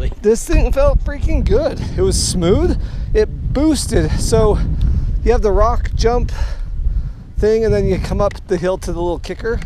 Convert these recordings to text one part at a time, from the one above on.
really. This thing felt freaking good. It was smooth. It boosted. So you have the rock jump thing, and then you come up the hill to the little kicker.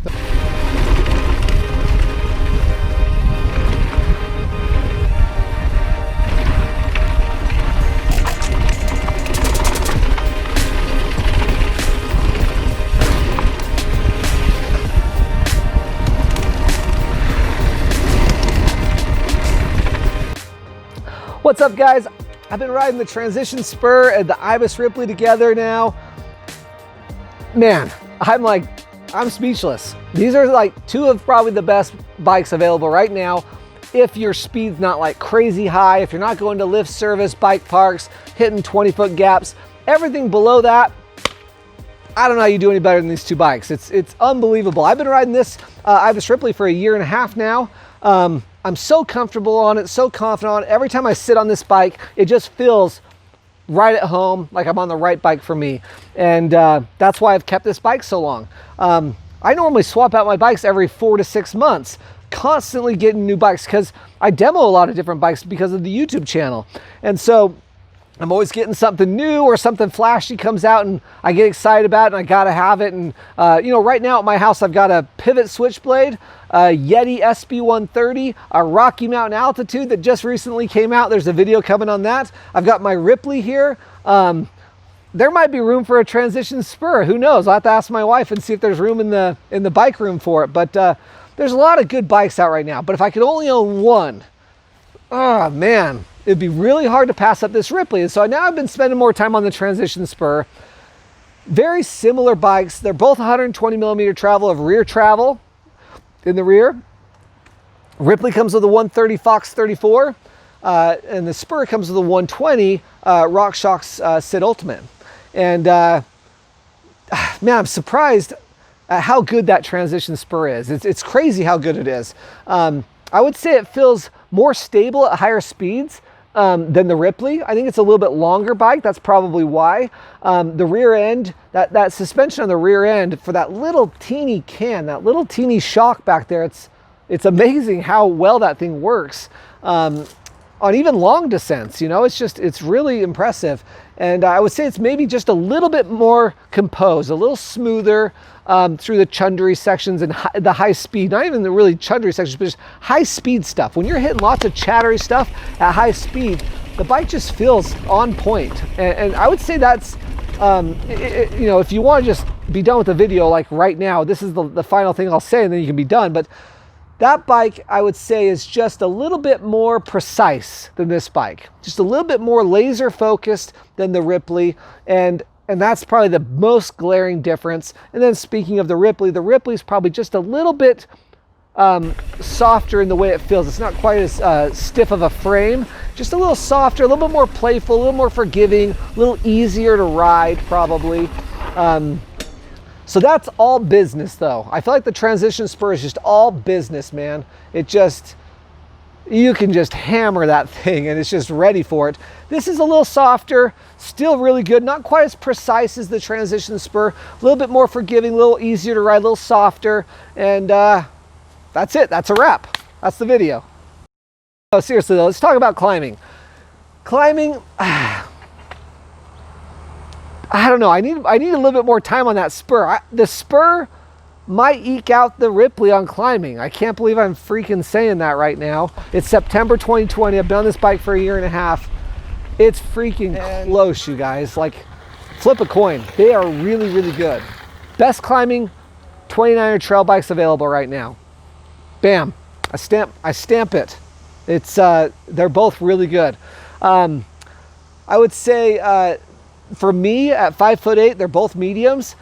What's up, guys? I've been riding the Transition Spur and the Ibis Ripley together now. Man, I'm speechless. These are like two of probably the best bikes available right now. If your speed's not like crazy high, if you're not going to lift service, bike parks, hitting 20-foot gaps, everything below that, I don't know how you do any better than these two bikes. It's unbelievable. I've been riding this Ibis Ripley for a year and a half now. I'm so comfortable on it, so confident on it. Every time I sit on this bike, it just feels right at home, like I'm on the right bike for me. And that's why I've kept this bike so long. I normally swap out my bikes every 4 to 6 months, constantly getting new bikes because I demo a lot of different bikes because of the YouTube channel. And so I'm always getting something new or something flashy comes out and I get excited about it and I gotta have it. And you know, right now at my house, I've got a Pivot Switchblade, a Yeti SB130, a Rocky Mountain Altitude that just recently came out. There's a video coming on that. I've got my Ripley here. There might be room for a Transition Spur. Who knows? I'll have to ask my wife and see if there's room in the bike room for it. But there's a lot of good bikes out right now. But if I could only own one, oh man, it'd be really hard to pass up this Ripley. And so now I've been spending more time on the Transition Spur. Very similar bikes. They're both 120 millimeter travel of rear travel in the rear. Ripley comes with a 130 Fox 34, and the Spur comes with a 120 RockShox Sid Ultimate. And man, I'm surprised at how good that Transition Spur is. It's crazy how good it is. I would say it feels more stable at higher speeds than the Ripley. I think it's a little bit longer bike. That's probably why. The rear end, that suspension on the rear end for that little teeny can, that little teeny shock back there, it's amazing how well that thing works on even long descents. You know, it's really impressive. And I would say it's maybe just a little bit more composed, a little smoother through the chundry sections and the high speed, not even the really chundry sections, but just high speed stuff. When you're hitting lots of chattery stuff at high speed, the bike just feels on point. And I would say that's, you know, if you want to just be done with the video like right now, this is the final thing I'll say and then you can be done. But that bike, I would say, is just a little bit more precise than this bike. Just a little bit more laser focused than the Ripley. And that's probably the most glaring difference. And then speaking of the Ripley's probably just a little bit softer in the way it feels. It's not quite as stiff of a frame, just a little softer, a little bit more playful, a little more forgiving, a little easier to ride probably. So that's all business though. I feel like the Transition Spur is just all business, man. You can just hammer that thing and it's just ready for it. This is a little softer, still really good, not quite as precise as the Transition Spur, a little bit more forgiving, a little easier to ride, a little softer, and that's it, that's a wrap. That's the video. Oh, seriously though, let's talk about climbing. Climbing, I don't know, I need a little bit more time on that Spur. The Spur might eke out the Ripley on climbing. I can't believe I'm freaking saying that right now. It's September 2020. I've been on this bike for a year and a half. It's freaking close, you guys. Like, flip a coin. They are really, really good. Best climbing 29er trail bikes available right now. Bam. I stamp it. It's they're both really good. I would say for me at 5'8", they're both mediums.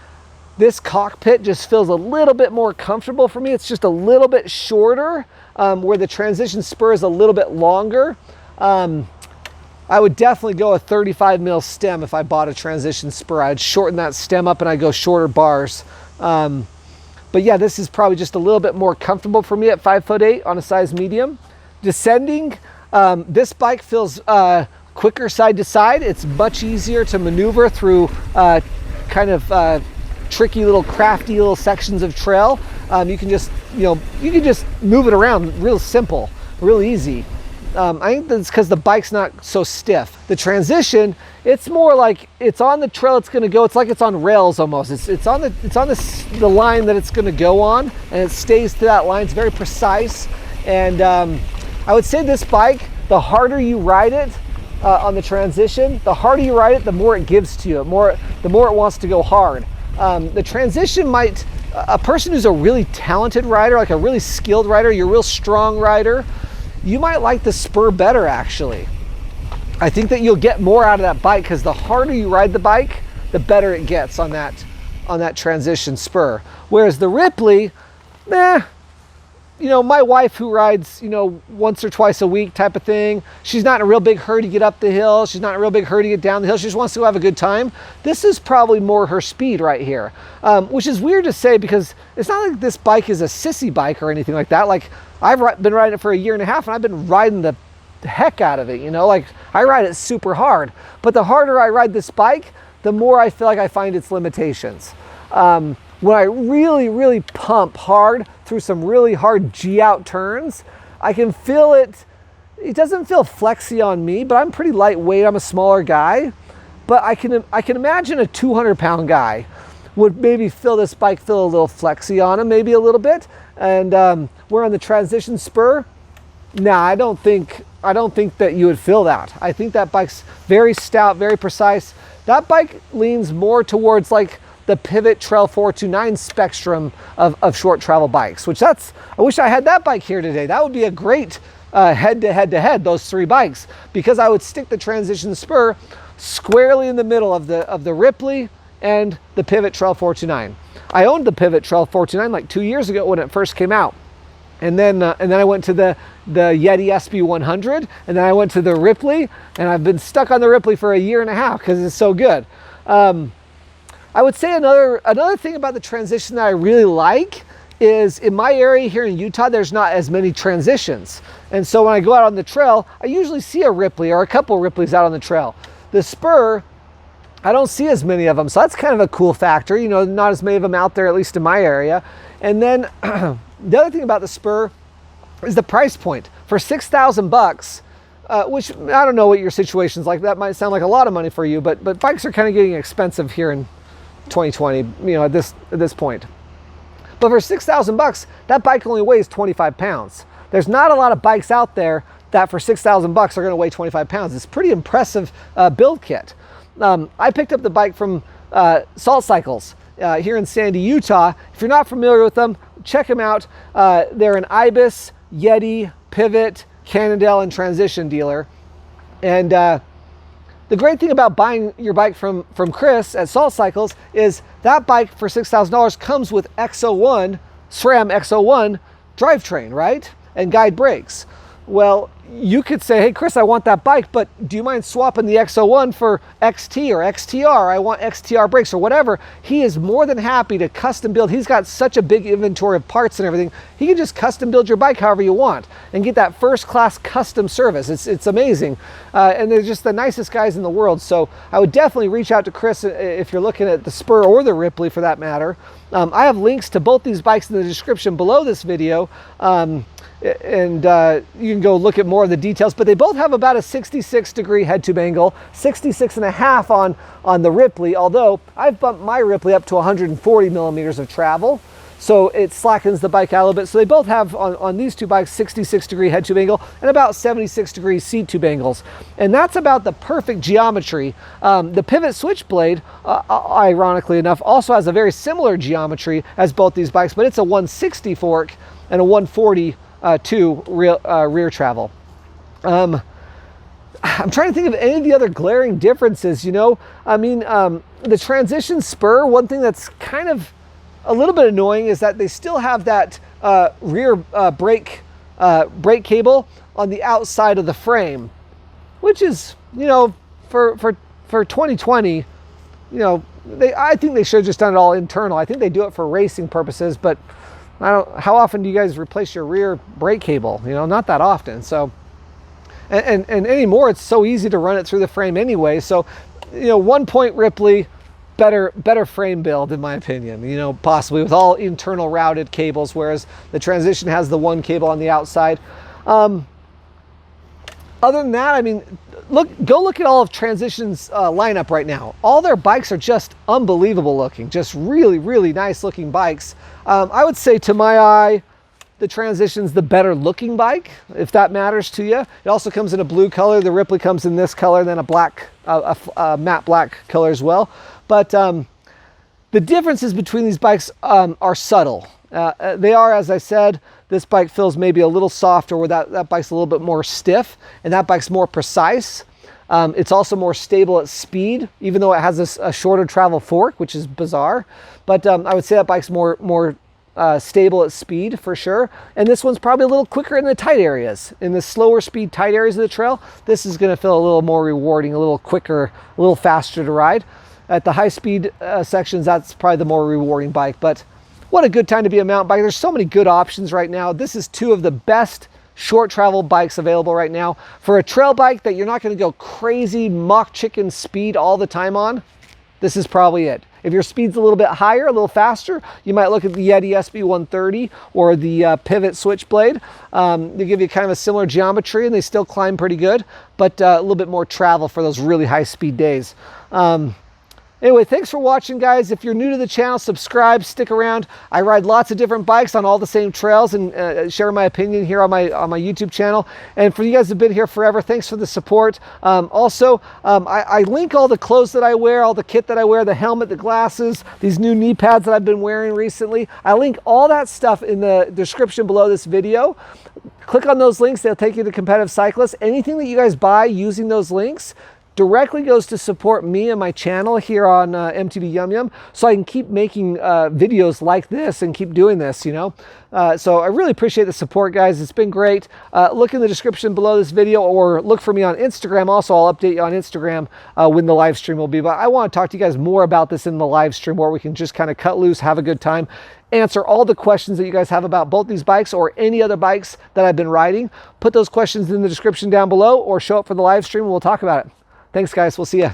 This cockpit just feels a little bit more comfortable for me. It's just a little bit shorter, where the Transition Spur is a little bit longer. I would definitely go a 35 mil stem if I bought a Transition Spur. I'd shorten that stem up and I'd go shorter bars. But yeah, this is probably just a little bit more comfortable for me at 5'8" on a size medium. Descending, this bike feels quicker side to side. It's much easier to maneuver through kind of tricky little crafty little sections of trail. You can just move it around real simple, real easy. I think that's because the bike's not so stiff. The Transition, it's more like it's on the trail it's going to go. It's like it's on rails almost. It's on the line that it's going to go on, and it stays to that line. It's very precise. And I would say this bike, the harder you ride it on the Transition, the harder you ride it, the more it gives to you. The more it wants to go hard. The Transition might, a person who's a really talented rider, like a really skilled rider, you're a real strong rider, you might like the Spur better actually. I think that you'll get more out of that bike because the harder you ride the bike, the better it gets on that Transition Spur. Whereas the Ripley, you know, my wife who rides, you know, once or twice a week type of thing, she's not in a real big hurry to get up the hill. She's not in a real big hurry to get down the hill. She just wants to go have a good time. This is probably more her speed right here, which is weird to say because it's not like this bike is a sissy bike or anything like that. Like I've been riding it for a year and a half and I've been riding the heck out of it, you know, like I ride it super hard. But the harder I ride this bike, the more I feel like I find its limitations. When I really, really pump hard through some really hard G-out turns, I can feel it. It doesn't feel flexy on me, but I'm pretty lightweight. I'm a smaller guy. But I can imagine a 200-pound guy would maybe feel this bike feel a little flexy on him, maybe a little bit. And we're on the Transition Spur. Nah, I don't think that you would feel that. I think that bike's very stout, very precise. That bike leans more towards like the Pivot Trail 429 spectrum of short travel bikes, which I wish I had that bike here today. That would be a great head-to-head, those three bikes, because I would stick the Transition Spur squarely in the middle of the Ripley and the Pivot Trail 429. I owned the Pivot Trail 429 like 2 years ago when it first came out. And then I went to the Yeti SB100, and then I went to the Ripley, and I've been stuck on the Ripley for a year and a half because it's so good. I would say another thing about the Transition that I really like is in my area here in Utah, there's not as many Transitions. And so when I go out on the trail, I usually see a Ripley or a couple Ripleys out on the trail. The Spur, I don't see as many of them. So that's kind of a cool factor, you know, not as many of them out there, at least in my area. And then the other thing about the Spur is the price point. For $6,000, which I don't know what your situation's like. That might sound like a lot of money for you, but bikes are kind of getting expensive here in 2020, you know, at this point. But for $6,000, that bike only weighs 25 pounds. There's not a lot of bikes out there that for $6,000 are going to weigh 25 pounds. It's a pretty impressive build kit. I picked up the bike from Salt Cycles here in Sandy, Utah. If you're not familiar with them, check them out. They're an Ibis, Yeti, Pivot, Cannondale, and Transition dealer. And the great thing about buying your bike from Chris at Salt Cycles is that bike for $6,000 comes with SRAM X01 drivetrain, right? And guide brakes. Well, you could say, hey, Chris, I want that bike, but do you mind swapping the X01 for XT or XTR? I want XTR brakes or whatever. He is more than happy to custom build. He's got such a big inventory of parts and everything. He can just custom build your bike however you want and get that first class custom service. It's amazing. And they're just the nicest guys in the world. So I would definitely reach out to Chris if you're looking at the Spur or the Ripley for that matter. I have links to both these bikes in the description below this video. And you can go look at more of the details, but they both have about a 66-degree head tube angle, 66.5 on the Ripley, although I've bumped my Ripley up to 140 millimeters of travel, so it slackens the bike out a little bit. So they both have on these two bikes 66-degree head tube angle and about 76-degree seat tube angles, and that's about the perfect geometry. The Pivot Switchblade, ironically enough, also has a very similar geometry as both these bikes, but it's a 160 fork and a 140 rear travel. I'm trying to think of any of the other glaring differences, you know. I mean, the Transition Spur, one thing that's kind of a little bit annoying is that they still have that rear brake cable on the outside of the frame, which is, you know, for 2020, you know, I think they should have just done it all internal. I think they do it for racing purposes, but how often do you guys replace your rear brake cable? You know, not that often. So, and anymore, it's so easy to run it through the frame anyway. So, you know, 1-point Ripley, better frame build in my opinion. You know, possibly with all internal routed cables, whereas the Transition has the one cable on the outside. Other than that, I mean, go look at all of Transition's lineup right now. All their bikes are just unbelievable looking, just really, really nice looking bikes. I would say to my eye, the Transition's the better looking bike, if that matters to you. It also comes in a blue color. The Ripley comes in this color, then a black, matte black color as well. But the differences between these bikes are subtle. They are, as I said, this bike feels maybe a little softer, where that bike's a little bit more stiff, and that bike's more precise. It's also more stable at speed, even though it has a shorter travel fork, which is bizarre. But I would say that bike's more stable at speed for sure. And this one's probably a little quicker in the tight areas. In the slower speed tight areas of the trail, this is going to feel a little more rewarding, a little quicker, a little faster to ride. At the high speed sections, that's probably the more rewarding bike. But what a good time to be a mountain biker. There's so many good options right now. This is two of the best short travel bikes available right now. For a trail bike that you're not going to go crazy mock chicken speed all the time on, this is probably it. If your speed's a little bit higher, a little faster, you might look at the Yeti SB130 or the Pivot Switchblade. They give you kind of a similar geometry, and they still climb pretty good, but a little bit more travel for those really high speed days. Anyway, thanks for watching, guys. If you're new to the channel, subscribe, stick around. I ride lots of different bikes on all the same trails and share my opinion here on my YouTube channel. And for you guys who've been here forever, thanks for the support. I link all the clothes that I wear, all the kit that I wear, the helmet, the glasses, these new knee pads that I've been wearing recently. I link all that stuff in the description below this video. Click on those links. They'll take you to Competitive Cyclist. Anything that you guys buy using those links directly goes to support me and my channel here on MTB Yum, so I can keep making videos like this and keep doing this, you know. So I really appreciate the support, guys. It's been great. Look in the description below this video, or look for me on Instagram. Also, I'll update you on Instagram when the live stream will be. But I want to talk to you guys more about this in the live stream, where we can just kind of cut loose, have a good time, answer all the questions that you guys have about both these bikes or any other bikes that I've been riding. Put those questions in the description down below, or show up for the live stream and we'll talk about it. Thanks, guys. We'll see ya.